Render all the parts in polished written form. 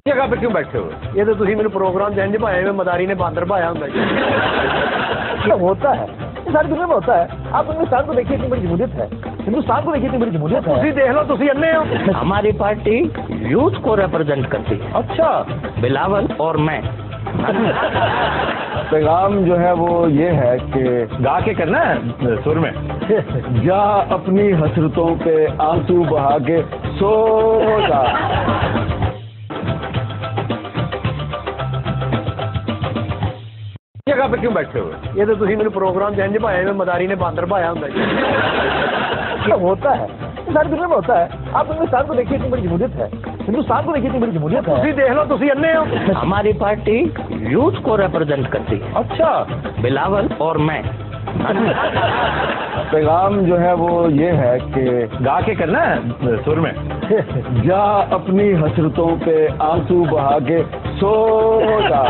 جگہ پہ کیوں بیٹھے ہو؟ یہ تو تھی میرے پروگرام جن بھایا میں مداری نے باندر بھایا ہوں ہوتا ہے ساری دنیا میں ہوتا ہے. آپ ہندوستان کو دیکھیے اتنی بڑی جمہوریت ہے, ہندوستان کو دیکھیے اتنی بڑی جمہوریت ہے. تھی دیکھ لو تھی انے ہو. ہماری پارٹی یوتھ کو ریپرزینٹ کرتی ہے. اچھا بلاول اور میں. پیغام جو ہے وہ یہ ہے کہ گا کے کرنا ہے سر میں. جا اپنی حسرتوں پہ آنسو بہا کے سو جا. جگہ پہ کیوں بیٹھے ہو؟ یہ تو تھی میرے پروگرام جن بھایا میں مداری نے باندر بھایا ہوں. ہوتا ہے ساری دنیا میں ہوتا ہے. آپ ہندوستان کو دیکھیے اتنی بڑی جمہوریت ہے, ہندوستان کو دیکھیے اتنی بڑی جمہوریت ہے. تھی دیکھ لو تھی انے ہو. ہماری پارٹی یوتھ کو ریپرزینٹ کرتی ہے. اچھا بلاول اور میں. پیغام جو ہے وہ یہ ہے کہ گا کے کرنا ہے سر میں. جا اپنی حسرتوں پہ آنسو بہا کے سو جا.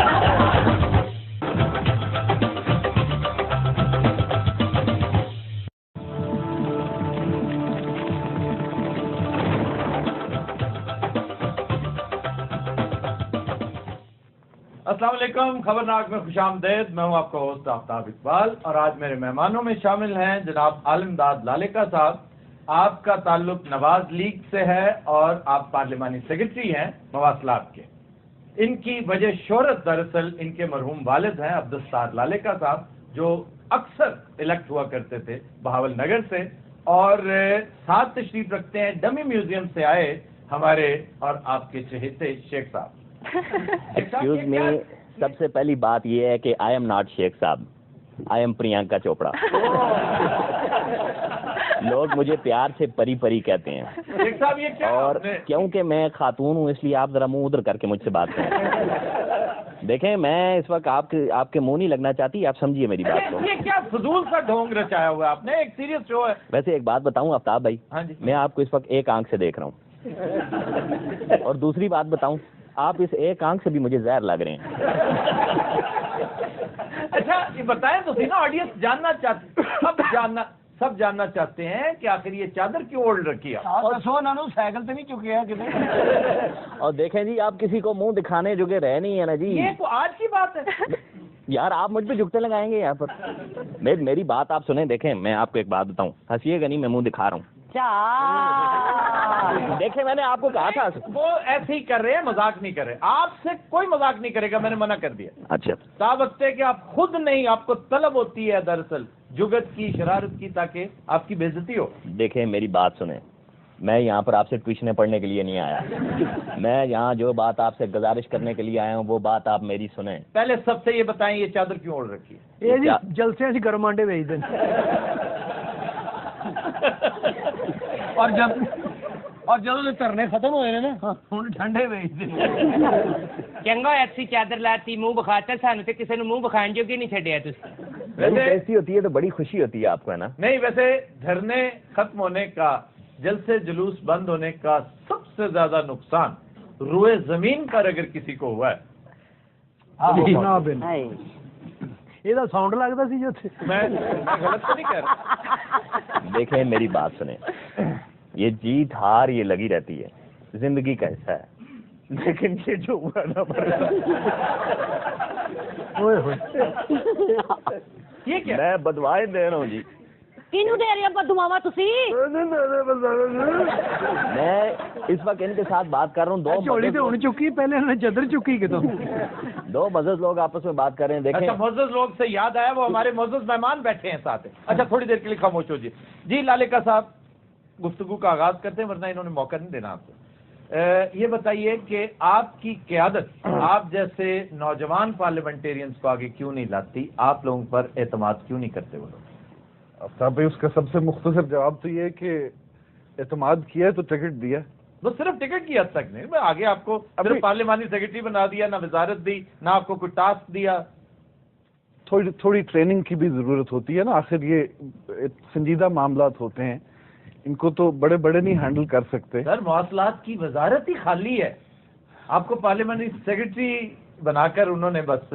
السلام علیکم. خبرناک میں خوش آمدید. میں ہوں آپ کا ہوسٹ آفتاب اقبال, اور آج میرے مہمانوں میں شامل ہیں جناب عالم داد لالکا صاحب. آپ کا تعلق نواز لیگ سے ہے اور آپ پارلیمانی سیکرٹری ہیں مواصلات کے. ان کی وجہ شہرت دراصل ان کے مرحوم والد ہیں عبدالستار لالکا صاحب, جو اکثر الیکٹ ہوا کرتے تھے بہاول نگر سے, اور ساتھ تشریف رکھتے ہیں ڈمی میوزیم سے آئے ہمارے اور آپ کے چہیتے شیخ صاحب. ایکسکیوز می, سب سے پہلی بات یہ ہے کہ آئی ایم ناٹ شیخ صاحب, آئی ایم پرینکا چوپڑا. لوگ مجھے پیار سے پری پری کہتے ہیں, شیخ صاحب یہ کیا اور کیونکہ میں خاتون ہوں اس لیے آپ ذرا منہ ادھر کر کے مجھ سے بات کریں. دیکھیں میں اس وقت آپ کے منہ نہیں لگنا چاہتی, آپ سمجھیے میری بات کو. یہ کیا فضول سا ڈھونگ رچایا ہوا ہے آپ نے, ایک سیریس شو ہے. ویسے ایک بات بتاؤں آفتاب بھائی, ہاں جی, میں آپ کو اس وقت ایک آنکھ سے دیکھ رہا ہوں, اور دوسری بات بتاؤں, آپ اس ایک آنکھ سے بھی مجھے زہر لگ رہے ہیں. اچھا یہ بتائیں تو نا, آڈینس جاننا چاہتے, سب جاننا چاہتے ہیں کہ آخر یہ چادر کیوں اوڑھ رکھی ہے. سائیکل تو نہیں چکے ہیں. اور دیکھیں جی, آپ کسی کو منہ دکھانے جو کہ رہ نہیں ہے نا جی. یہ تو آج کی بات ہے یار, آپ مجھ پہ جھکتے لگائیں گے یہاں پر. میری بات آپ سنیں. دیکھیں میں آپ کو ایک بات بتاؤں, ہنسیے گا نہیں, میں منہ دکھا رہا ہوں. دیکھیں میں نے آپ کو کہا تھا. وہ ایسے ہی کر رہے ہیں, مذاق نہیں کر رہے. آپ سے کوئی مذاق نہیں کرے گا, میں نے منع کر دیا. اچھا صاحب وقت ہے کہ آپ خود نہیں, آپ کو طلب ہوتی ہے دراصل جگت کی, شرارت کی, تاکہ آپ کی بے عزتی ہو. دیکھیں میری بات سنیں, میں یہاں پر آپ سے ٹیوشنیں پڑھنے کے لیے نہیں آیا. میں یہاں جو بات آپ سے گزارش کرنے کے لیے آیا ہوں وہ بات آپ میری سنیں. پہلے سب سے یہ بتائیں یہ چادر کیوں اوڑھ رکھی ہے؟ یہ جی جلسے سے گرم آنڈے بھیج دیں. اور جب ترنے ختم ہوئے نا ہوں ٹھنڈے بھیج دیں. چنگا ایسی چادر لاتی منہ بخاتا, سانو تے کسی نے منہ بخان جو نہیں چھڈیا تسی. ویسے ایسی ہوتی ہے تو بڑی خوشی ہوتی ہے آپ کو, ہے نا؟ نہیں, ویسے دھرنے ختم ہونے کا, جلسے جلوس بند ہونے کا سب سے زیادہ نقصان روئے زمین پر اگر کسی کو ہوا ہے. یہ ساؤنڈ لگتا سی جو میں غلط تو نہیں کہہ رہا. دیکھیں میری بات سنیں, یہ جیت ہار یہ لگی رہتی ہے, زندگی کا حصہ ہے. لیکن یہ جو ہوا نا یہ کیا, میں بدوائیں دے رہا ہوں جی. کینو دے رہے ہیں بدعاواں تسی؟ میں اس وقت ان کے ساتھ بات کر رہا ہوں. چولی تو ہون چکی, پہلے انہوں نے چادر چکی کہ تو دو معزز لوگ آپس میں بات کر رہے ہیں. دیکھیں اچھا معزز لوگ سے یاد آیا, وہ ہمارے معزز مہمان بیٹھے ہیں ساتھ. اچھا تھوڑی دیر کے لیے خاموش ہو جی. جی لالکا صاحب, گفتگو کا آغاز کرتے ہیں ورنہ انہوں نے موقع نہیں دینا آپ کو. یہ بتائیے کہ آپ کی قیادت آپ جیسے نوجوان پارلیمنٹیرینز کو آگے کیوں نہیں لاتی, آپ لوگوں پر اعتماد کیوں نہیں کرتے وہ لوگ؟ صاحب بھائی, اس کا سب سے مختصر جواب تو یہ ہے کہ اعتماد کیا ہے تو ٹکٹ دیا. وہ صرف ٹکٹ کی حد تک نہیں, میں آگے آپ کو صرف پارلیمانی سیکرٹری بنا دیا, نہ وزارت دی, نہ آپ کو کوئی ٹاسک دیا. تھوڑی ٹریننگ کی بھی ضرورت ہوتی ہے نا, آخر یہ سنجیدہ معاملات ہوتے ہیں, ان کو تو بڑے نہیں ہینڈل کر سکتے. سر مواصلات کی وزارت ہی خالی ہے, آپ کو پارلیمانی سیکرٹری بنا کر انہوں نے بس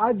ਅੱਜ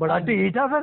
ਬੜਾ ਢੀਠ ਆ ਫਿਰ।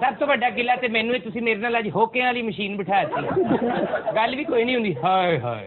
ਸਭ ਤੋਂ ਵੱਡਾ ਗਿਲਾ ਤੇ ਮੈਨੂੰ ਤੁਸੀਂ ਮੇਰੇ ਨਾਲ ਅੱਜ ਹੋਕਿਆਂ ਵਾਲੀ ਮਸ਼ੀਨ ਬਿਠਾ ਦਿੱਤੀ। ਗੱਲ ਵੀ ਕੋਈ ਨਹੀਂ ਹੁੰਦੀ। ਹਾਏ ਹਾਏ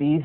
30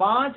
5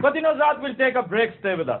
Continuous will take a break. Stay with us.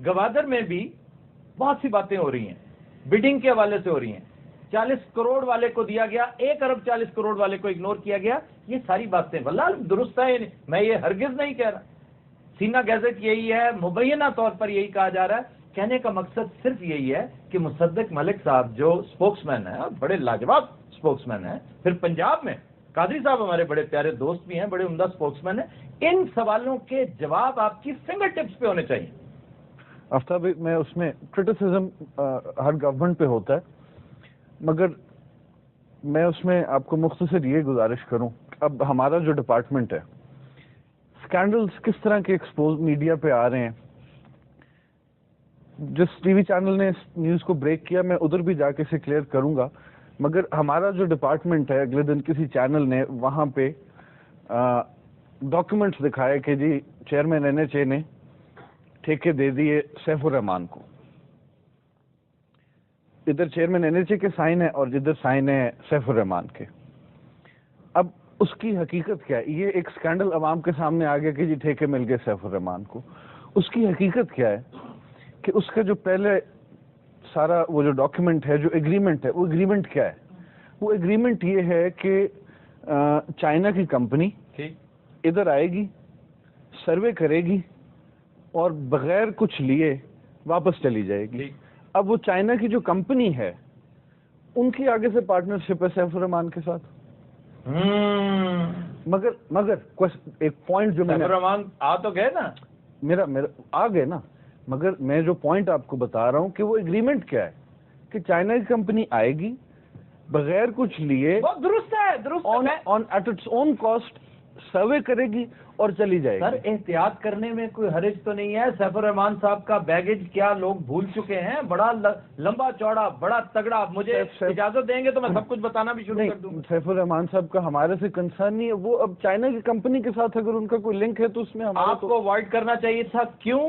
Gwadar میں بھی بہت سی باتیں ہو رہی ہیں, بڈنگ کے حوالے سے ہو رہی ہیں. 40 کروڑ والے کو دیا گیا, 1 ارب 40 کروڑ والے کو اگنور کیا گیا. یہ ساری باتیں واللہ درست ہے, میں یہ ہرگز نہیں کہہ رہا. سینا گیزٹ یہی ہے, مبینہ طور پر یہی کہا جا رہا ہے. کہنے کا مقصد صرف یہی ہے کہ مصدق ملک صاحب جو اسپوکس مین ہیں, بڑے لاجواب اسپوکس مین ہیں, پھر پنجاب میں قادری صاحب ہمارے بڑے پیارے دوست بھی ہیں, بڑے عمدہ اسپوکس مین ہیں, ان سوالوں کے جواب آپ کی فنگر ٹپس پہ ہونے چاہیے. آفتاب میں اس میں کرٹیسزم ہر گورنمنٹ پہ ہوتا ہے, مگر میں اس میں آپ کو مختصر یہ گزارش کروں, اب ہمارا جو ڈپارٹمنٹ ہے, اسکینڈلز کس طرح کے ایکسپوز میڈیا پہ آ رہے ہیں. جس ٹی وی چینل نے اس نیوز کو بریک کیا میں ادھر بھی جا کے اسے کلیئر کروں گا, مگر ہمارا جو ڈپارٹمنٹ ہے اگلے دن کسی چینل نے وہاں پہ ڈاکیومنٹس دکھائے کہ جی چیئرمین NHA نے ٹھیکے دے دیے سیف الرحمان کو. ادھر چیئرمین NHA کے سائن ہے اور جدھر سائن ہے سیف الرحمان کے. اب اس کی حقیقت کیا ہے؟ یہ ایک سکینڈل عوام کے سامنے آ گیا کہ جی ٹھیکے مل گئے سیف الرحمان کو. اس کی حقیقت کیا ہے کہ اس کا جو پہلے سارا وہ جو ڈاکیومنٹ ہے, جو ایگریمنٹ ہے, وہ ایگریمنٹ کیا ہے؟ وہ ایگریمنٹ یہ ہے کہ چائنا کی کمپنی ادھر آئے گی, سروے کرے گی اور بغیر کچھ لیے واپس چلی جائے گی. اب وہ چائنا کی جو کمپنی ہے ان کی آگے سے پارٹنرشپ ہے سیف الرحمان کے ساتھ. مگر ایک پوائنٹ جو میں الرحمان آ تو گئے نا, میرا آ گئے نا, مگر میں جو پوائنٹ آپ کو بتا رہا ہوں کہ وہ ایگریمنٹ کیا ہے کہ چائنا کی کمپنی آئے گی بغیر کچھ لیے, درست ہے, at its own cost survey کرے گی اور چلی جائے گی. سر احتیاط کرنے میں کوئی حرج تو نہیں ہے. سیف الرحمان صاحب کا بیگیج کیا لوگ بھول چکے ہیں, بڑا لمبا چوڑا, بڑا تگڑا. مجھے اجازت دیں گے تو میں سب کچھ بتانا بھی شروع کر دوں. سیف الرحمان صاحب کا ہمارے سے کنسرن نہیں ہے, وہ اب چائنا کی کمپنی کے ساتھ اگر ان کا کوئی لنک ہے تو اس میں آپ کو اوائڈ کرنا چاہیے تھا. کیوں؟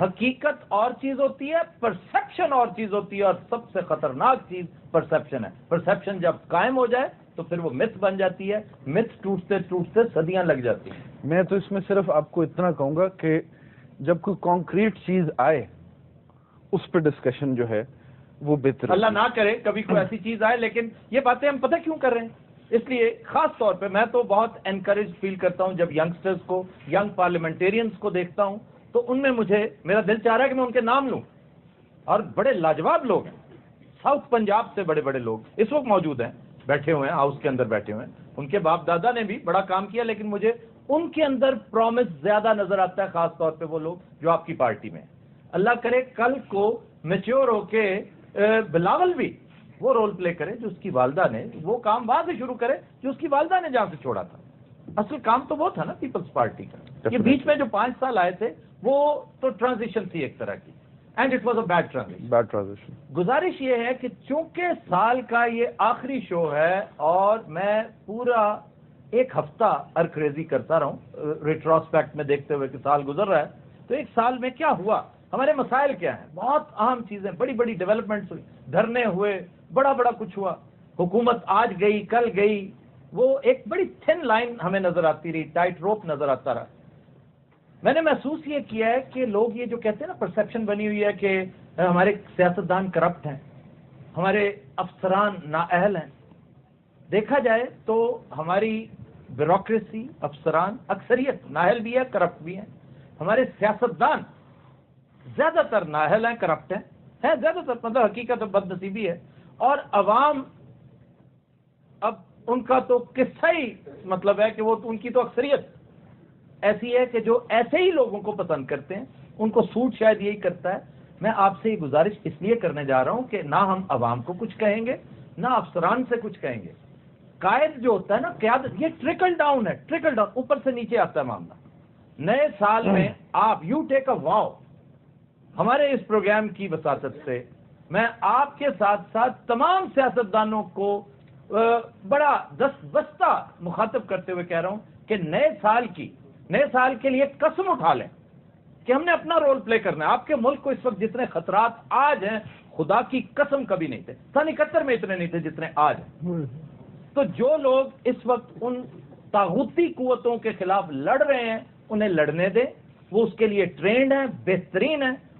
حقیقت اور چیز ہوتی ہے, پرسپشن اور چیز ہوتی ہے, اور سب سے خطرناک چیز پرسپشن ہے. پرسپشن جب قائم ہو جائے تو پھر وہ متھ بن جاتی ہے, متھ ٹوٹتے ٹوٹتے صدیاں لگ جاتی ہیں. میں تو اس میں صرف آپ کو اتنا کہوں گا کہ جب کوئی کانکریٹ چیز آئے اس پہ ڈسکشن جو ہے وہ بہتر. اللہ نہ کرے کبھی کوئی ایسی چیز آئے, لیکن یہ باتیں ہم پتہ کیوں کر رہے ہیں, اس لیے خاص طور پہ میں تو بہت انکریج فیل کرتا ہوں جب ینگسٹرز کو, ینگ پارلیمنٹیرینز کو دیکھتا ہوں تو ان میں مجھے میرا دل چاہ رہا ہے کہ میں ان کے نام لوں. اور بڑے لاجواب لوگ ہیں, ساؤتھ پنجاب سے بڑے بڑے لوگ اس وقت موجود ہیں, بیٹھے ہوئے ہیں ہاؤس کے اندر بیٹھے ہوئے ہیں. ان کے باپ دادا نے بھی بڑا کام کیا, لیکن مجھے ان کے اندر پرومس زیادہ نظر آتا ہے, خاص طور پہ وہ لوگ جو آپ کی پارٹی میں. اللہ کرے کل کو میچور ہو کے بلاول بھی وہ رول پلے کرے جو اس کی والدہ نے, وہ کام وہاں سے شروع کرے جو اس کی والدہ نے جہاں سے چھوڑا تھا. اصل کام تو وہ تھا نا پیپلز پارٹی کا. یہ بیچ میں جو 5 سال آئے تھے وہ تو ٹرانزیشن تھی ایک طرح کی, and it was a bad transition. گزارش یہ ہے کہ چونکہ سال کا یہ آخری شو ہے اور میں پورا 1 ہفتہ ارکریزی کرتا رہا ہوں ریٹروسپیکٹ میں دیکھتے ہوئے کہ سال گزر رہا ہے, تو 1 سال میں کیا ہوا, ہمارے مسائل کیا ہیں. بہت اہم چیزیں, بڑی بڑی ڈیولپمنٹس ہوئی, دھرنے ہوئے, بڑا بڑا کچھ ہوا. حکومت آج گئی کل گئی, وہ ایک بڑی تھن لائن ہمیں نظر آتی رہی, ٹائٹ روپ نظر آتا رہا. میں نے محسوس یہ کیا ہے کہ لوگ یہ جو کہتے ہیں نا, پرسیپشن بنی ہوئی ہے کہ ہمارے سیاستدان کرپٹ ہیں, ہمارے افسران نااہل ہیں. دیکھا جائے تو ہماری بیوروکریسی, افسران اکثریت نااہل بھی ہے, کرپٹ بھی ہیں. ہمارے سیاستدان زیادہ تر نااہل ہیں, کرپٹ ہیں زیادہ تر, مطلب حقیقت بد نصیبی ہے. اور عوام, اب ان کا تو قصہ ہی مطلب ہے کہ وہ ان کی تو اکثریت ایسی ہے کہ جو ایسے ہی لوگوں کو پسند کرتے ہیں, ان کو سوٹ شاید یہی کرتا ہے. میں آپ سے یہ گزارش اس لیے کرنے جا رہا ہوں کہ نہ ہم عوام کو کچھ کہیں گے, نہ افسران سے کچھ کہیں گے. قائد جو ہوتا ہے نا, قیادت, یہ ٹرکل ڈاؤن ہے, ٹرکل ڈاؤن, اوپر سے نیچے آتا ہے معاملہ. نئے سال میں آپ یو ٹیک اے واو. ہمارے اس پروگرام کی وساطت سے میں آپ کے ساتھ ساتھ تمام سیاستدانوں کو بڑا دستبستہ مخاطب کرتے ہوئے کہہ رہا ہوں کہ نئے سال کے لیے قسم اٹھا لیں کہ ہم نے اپنا رول پلے کرنا ہے. آپ کے ملک کو اس وقت جتنے خطرات آج ہیں, خدا کی قسم کبھی نہیں تھے. 71 میں اتنے نہیں تھے جتنے آج ہیں. تو جو لوگ اس وقت ان طاغوتی قوتوں کے خلاف لڑ رہے ہیں, انہیں لڑنے دیں. وہ اس کے لیے ٹرینڈ ہیں, بہترین ہیں,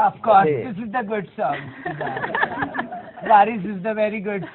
Of course, this is the good song. Waris is the very good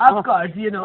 Of course, you know.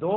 2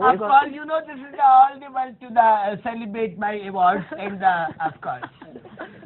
Of course, you know this is the only one to the celebrate my awards and the of course.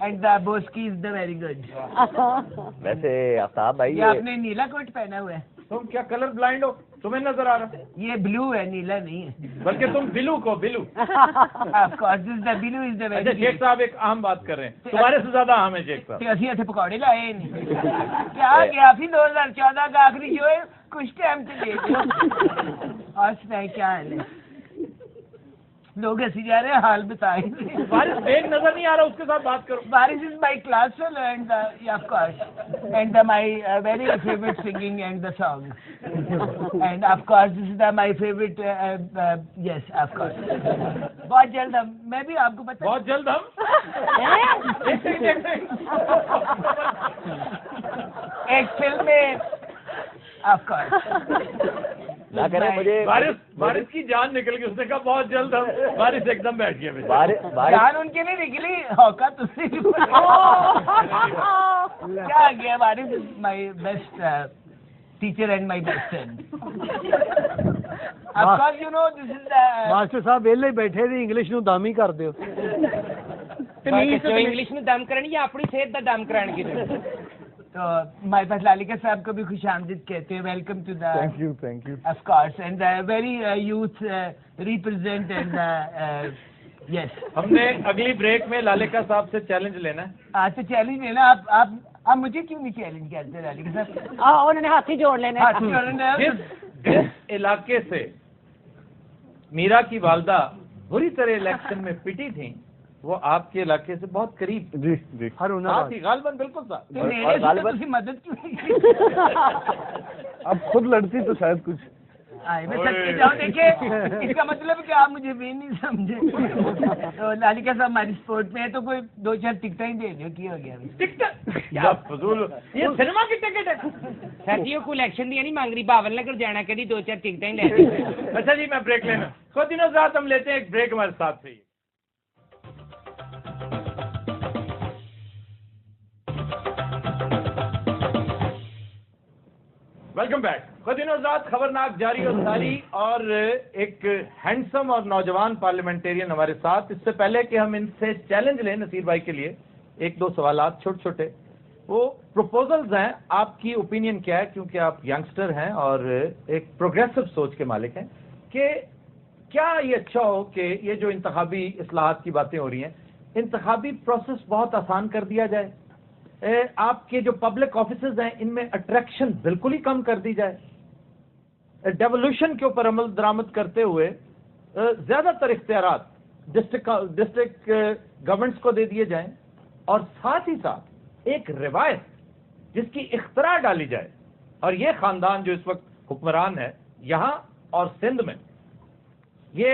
and the Boski is the very good. ویسے آفتاب بھائی یہ آپ نے نیلا کوٹ پہنا ہوا ہے. تم کیا کلر بلائنڈ ہو؟ تمہیں نظر آ رہا ہے؟ یہ بلو ہے, نیلا نہیں ہے. بلکہ تم بلو کو بلو. Of course, this is the blue is the very اچھا شیخ صاحب ایک اہم بات کر رہے ہیں, تمہارے سے زیادہ اہم ہے شیخ صاحب. اسی ایسے پکوڑے لائے نہیں کیا گیا پھر 2014 کا آخری جو ہے کچھ ٹائم سے دے دو. اور سنائے کیا ہے لوگ ایسی جا رہے ہیں, حال بتائیں. بارش ایک نظر نہیں آ رہا, اس کے ساتھ بات کرو. Barish is my class fellow and of course and my very favourite singing and the song and of course this is my favourite yes of course. بہت جلد ہم, میں بھی آپ کو بتا, بہت جلد ایک فلم میں آف کورس نہ کریں مجھے بارش کی جان نکل گئی. اس نے کہا بہت جلد ہم, بارش ایک دم بیٹھ گیا. جان ان کے نہیں نکلی, ہوکا تم کیا گیا. بارش my best teacher and my best friend. Of course you know this is master صاحب ویلے بیٹھے تھے, انگلش نو دم ہی کر دیو. انگلش میں دم کرنی یا اپنی صحت کا دم کران کی. تو ہمارے پاس لالکا صاحب کو بھی خوش آمدید کہتے ہیں. Welcome to the, thank you. Of course and very youth represent and yes. ہم نے اگلی بریک میں لالکا صاحب سے چیلنج لینا ہے. آج تو چیلنج لینا. آپ مجھے کیوں نہیں چیلنج کرتے لالکا صاحب؟ انہوں نے ہاتھی جوڑ لینا. جس علاقے سے میرا کی والدہ بری طرح الیکشن میں پٹی تھیں, وہ آپ کے علاقے سے بہت قریب. جی جی. غالباً بالکل تھا. مدد کیوں نہیں؟ اب خود لڑتی تو شاید کچھ. میں سچ میں جاؤں دیکھیں, اس کا مطلب کہ آپ مجھے بھی نہیں سمجھے. تو لالکا صاحب ہماری سپورٹ میں ہے تو کوئی 2-4 ٹکٹیں ہی دے دو. کیا ہو گیا ٹکٹ کیا فضول, یہ سنیما کی ٹکٹ ہے. ساتھیوں کو الیکشن دیا نہیں مانگ رہی, باول نگر جانا کہی 2-4 ٹکٹیں ہی لے. اچھا جی میں بریک لینا. کچھ دنوں ساتھ ہم لیتے ہیں ایک بریک ہمارے ساتھ سے. Welcome back. خدین آزاد خبرناک جاری اور ساری, اور ایک ہینڈسم اور نوجوان پارلیمنٹیرین ہمارے ساتھ. اس سے پہلے کہ ہم ان سے چیلنج لیں نصیر بھائی کے لیے, 1-2 سوالات چھوٹے چھوٹے. وہ پروپوزلز ہیں, آپ کی اوپینین کیا ہے, کیونکہ آپ ینگسٹر ہیں اور ایک پروگریسو سوچ کے مالک ہیں, کہ کیا یہ اچھا ہو کہ یہ جو انتخابی اصلاحات کی باتیں ہو رہی ہیں, انتخابی پروسیس بہت آسان کر دیا جائے, آپ کے جو پبلک آفیسز ہیں ان میں اٹریکشن بالکل ہی کم کر دی جائے, ڈیولوشن کے اوپر عمل درآمد کرتے ہوئے زیادہ تر اختیارات ڈسٹرکٹ گورنمنٹس کو دے دیے جائیں, اور ساتھ ہی ساتھ ایک روایت جس کی اختراع ڈالی جائے. اور یہ خاندان جو اس وقت حکمران ہے یہاں اور سندھ میں, یہ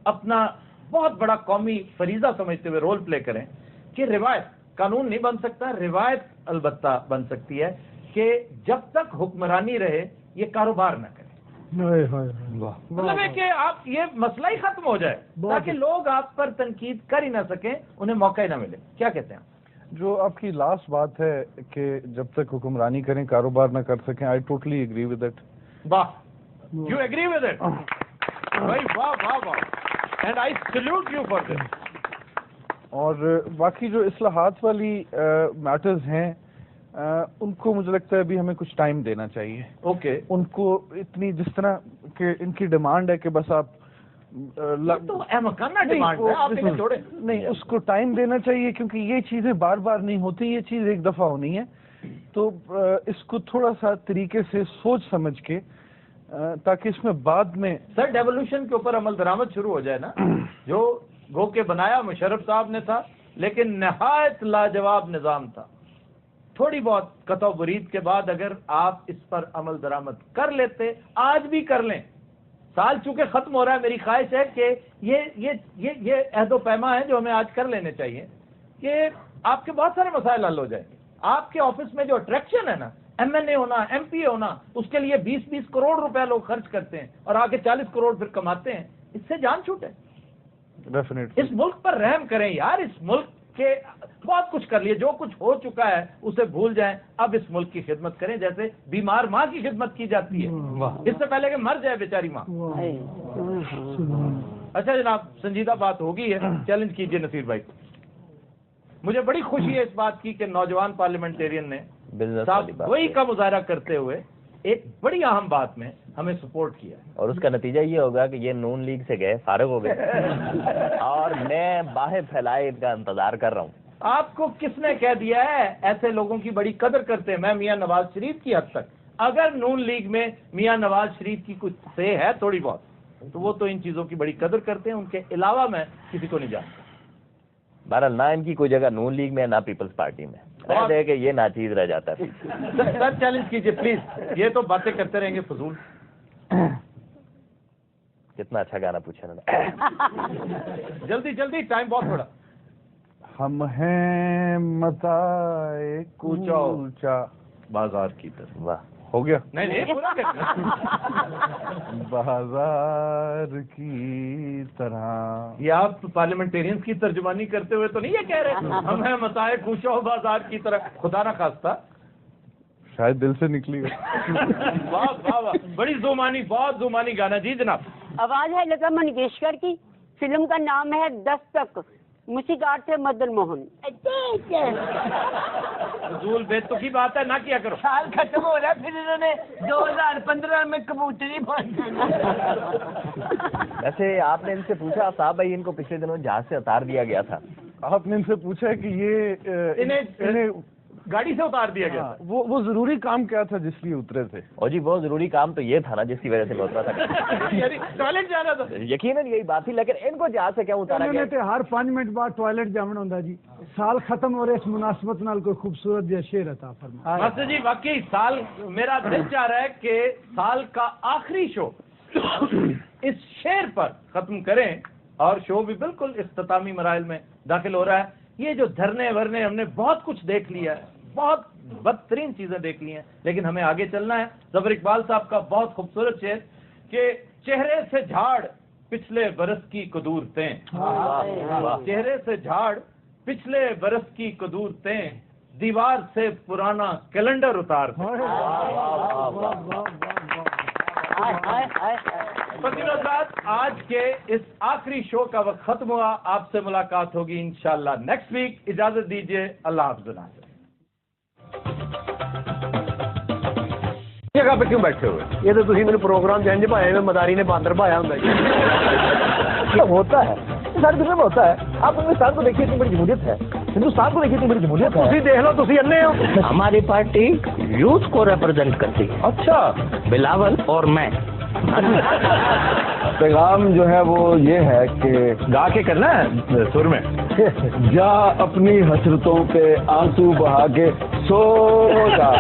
اپنا بہت بڑا قومی فریضہ سمجھتے ہوئے رول پلے کریں کہ روایت قانون نہیں بن سکتا, روایت البتہ بن سکتی ہے کہ جب تک حکمرانی رہے یہ کاروبار نہ کرے. مطلب ہے کہ آپ یہ مسئلہ ہی ختم ہو جائے تاکہ لوگ آپ پر تنقید کر ہی نہ سکیں, انہیں موقع ہی نہ ملے. کیا کہتے ہیں؟ جو آپ کی لاسٹ بات ہے کہ جب تک حکمرانی کریں کاروبار نہ کر سکیں, I totally agree with it. واہ, یو ایگری ود اٹ. بھائی واہ واہ واہ, and I salute you for this. اور باقی جو اصلاحات والی میٹرز ہیں ان کو مجھے لگتا ہے ابھی ہمیں کچھ ٹائم دینا چاہیے. اوکے. ان کو اتنی جس طرح کہ ان کی ڈیمانڈ ہے کہ بس آپ نہیں, اس کو ٹائم دینا چاہیے, کیونکہ یہ چیزیں بار بار نہیں ہوتی, یہ چیز ایک دفعہ ہونی ہے. تو اس کو تھوڑا سا طریقے سے سوچ سمجھ کے, تاکہ اس میں بعد میں سر ڈیولوشن کے اوپر عمل درآمد شروع ہو جائے نا, جو گو کے بنایا مشرف صاحب نے تھا, لیکن نہایت لاجواب نظام تھا. تھوڑی بہت قطع و برید کے بعد اگر آپ اس پر عمل درآمد کر لیتے, آج بھی کر لیں, سال چونکہ ختم ہو رہا ہے, میری خواہش ہے کہ یہ عہد و پیما ہے جو ہمیں آج کر لینے چاہیے, کہ آپ کے بہت سارے مسائل حل ہو جائیں گے. آپ کے آفس میں جو اٹریکشن ہے نا, ایم این اے ہونا, ایم پی اے ہونا, اس کے لیے 20-20 کروڑ روپے لوگ خرچ کرتے ہیں اور آگے 40 کروڑ پھر کماتے ہیں, اس سے جان چھوٹے. ڈیفینیٹلی اس ملک پر رحم کریں یار. اس ملک کے بہت کچھ کر لیے, جو کچھ ہو چکا ہے اسے بھول جائیں. اب اس ملک کی خدمت کریں جیسے بیمار ماں کی خدمت کی جاتی ہے, اس سے پہلے کہ مر جائے بیچاری ماں. اچھا جناب, سنجیدہ بات ہوگی ہے, چیلنج کیجئے نصیر بھائی کو. مجھے بڑی خوشی ہے اس بات کی کہ نوجوان پارلیمنٹیرین نے بزنس صاحب والی بات وہی ہے۔ کا مظاہرہ کرتے ہوئے ایک بڑی اہم بات میں ہمیں سپورٹ کیا ہے۔ اور اس کا نتیجہ یہ ہوگا کہ یہ نون لیگ سے گئے، فارغ ہو گئے اور میں باہر پھیلائے ان کا انتظار کر رہا ہوں۔ آپ کو کس نے کہہ دیا ہے ایسے لوگوں کی بڑی قدر کرتے ہیں؟ میں میاں نواز شریف کی حد تک، اگر نون لیگ میں میاں نواز شریف کی کچھ سے ہے تھوڑی بہت، تو وہ تو ان چیزوں کی بڑی قدر کرتے ہیں، ان کے علاوہ میں کسی کو نہیں جانتا۔ بہرحال نہ ان کی کوئی جگہ نون لیگ میں نہ پیپلز پارٹی میں، ہے کہ یہ ناچیز رہ جاتا ہے۔ سر چیلنج کیجئے پلیز، یہ تو باتیں کرتے رہیں گے فضول۔ کتنا اچھا گانا پوچھا انہوں نے۔ جلدی جلدی، ٹائم بہت تھوڑا۔ ہم ہیں متائے کوچا بازار کی طرف۔ واہ، ہو گیا؟ نہیں نہیں، پورا کرنا۔ بازار کی طرح۔ یہ آپ پارلیمنٹیرینز کی ترجمانی کرتے ہوئے تو نہیں یہ کہہ رہے ہم ہیں متائے کوچا بازار کی طرح؟ خدا نہ خواستہ شاید دل سے نکلی ہو۔ واہ واہ واہ، بڑی زومانی، بہت زومانی گانا۔ جی جناب۔ آواز ہے لتا منگیشکر کی، فلم کا نام ہے دستک، موسیقار تھے مدن موہن۔ فضول بے تو کی بات ہے، نہ کیا کرو۔ سال ختم ہو رہا ہے، پھر انہوں نے 2015 میں کبوتری بن ویسے آپ نے ان سے پوچھا صاحب بھائی ان کو پچھلے دنوں جہاز سے اتار دیا گیا تھا، آپ نے ان سے پوچھا ہے کہ یہ انہیں گاڑی سے اتار دیا گیا تھا؟ وہ ضروری کام کیا تھا جس لیے اترے تھے؟ اور جی بہت ضروری کام تو یہ تھا نا جس کی وجہ سے میں اترا تھا۔ یعنی ٹوائلٹ جانا تھا؟ یقیناً یہی بات تھی، لیکن ان کو جہاز سے کیا اتارا انہوں گیا؟ نے تے ہر 5 منٹ بعد ٹوائلٹ جانا ہوندا جی، سال ختم ہو رہے اس مناسبت نال کوئی خوبصورت جہا شعر عطا فرما۔ ماسٹر جی واقعی سال، میرا دل چاہ رہا ہے کہ سال کا آخری شو اس شعر پر ختم کریں، اور شو بھی بالکل اختتامی مراحل میں داخل ہو رہا ہے۔ یہ جو دھرنے ورنے ہم نے بہت کچھ دیکھ لیا ہے، بہت بدترین چیزیں دیکھ لی ہیں، لیکن ہمیں آگے چلنا ہے۔ ظفر اقبال صاحب کا بہت خوبصورت شعر کہ چہرے سے جھاڑ پچھلے برس کی قدورتیں، چہرے سے جھاڑ پچھلے برس کی قدورتیں، دیوار سے پرانا کیلنڈر اتار دیں۔ پسینہ ساتھ آج کے اس آخری شو کا وقت ختم ہوا، آپ سے ملاقات ہوگی انشاءاللہ نیکسٹ ویک۔ اجازت دیجیے، اللہ حافظ۔ جگہ پہ کیوں بیٹھے ہوئے؟ یہ تو تھی میرے پروگرام جنج پایا میں مداری نے باندر پایا ہوں ہوتا ہے ساری دنیا میں ہوتا ہے۔ آپ ہندوستان کو دیکھیے اتنی بڑی جمہوریت ہے، ہندوستان کو دیکھیے اتنی بڑی جمہوریت ہے۔ دیکھ لو تھی انے ہو۔ ہماری پارٹی یوتھ کو ریپرزینٹ کرتی ہے، اچھا بلاول اور میں۔ پیغام جو ہے وہ یہ ہے کہ گا کے کرنا ہے سر میں۔ جا اپنی حسرتوں پہ آنسو بہا کے سو جا۔